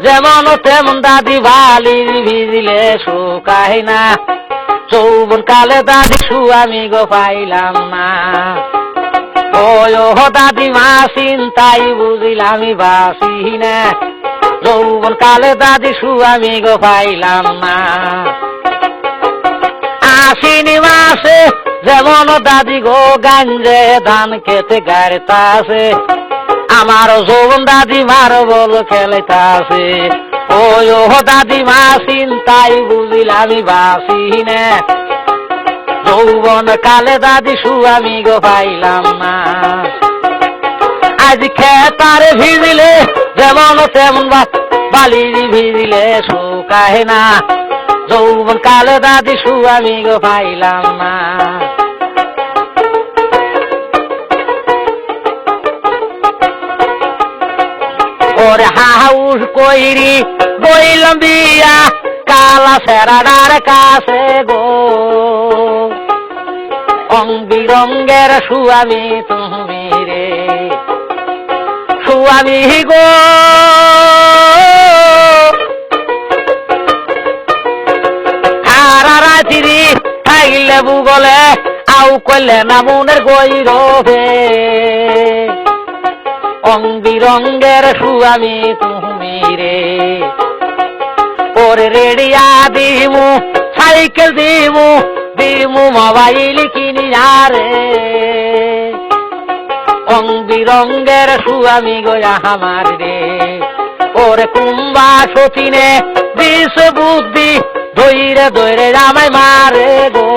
যেমন তেমন দাদি বালির ভিজিলে শুকায় না, যৌবন কালে দাদি আমি গো পাইলাম না। ও দাদিমা চিন্তাই বুঝিলামি বাসি না, যৌবন কালে দাদি আমি গো পাইলাম না। আশ্বিন মাসে যেমন দাদি গো গাঞ্জে ধান খেতে গাড়িতাছে, আমার যৌবন দাদিমার বল খেলিতাছে। ও দাদিমা চিন্তাই বুঝিলামি বাসি না, যৌবন কালে দাদি আমি গো পাইলাম না। আজ খেতারে ভিজিলে যেমন তেমন বালির ভিজিলে শুকায় না, যৌবন কালে দাদি আমি গো পাইলাম না। ওরে হাউস কইরি বইলাম বিয়া কালা সেরাডার কাছে গো, রং বিরঙ্গের সুয়ামী তুমি রে সুয়ামী গো। সারা রাত্রি খাইলে বুগলে আউ কইলে না মনের গৈরবে, রং বিরঙ্গের সুয়ামী তুমি রে। ওরে রেডিয়া দিমু সাইকেল দিমু দিমু মোবাইল কিনি আরে, রং বিরঙ্গের সুয়ামী গোয়া আমার রে। ওরে কুম্বা সতীনে বিষ বুদ্ধি ধৈরে ধৈরে আমায় মারে গো।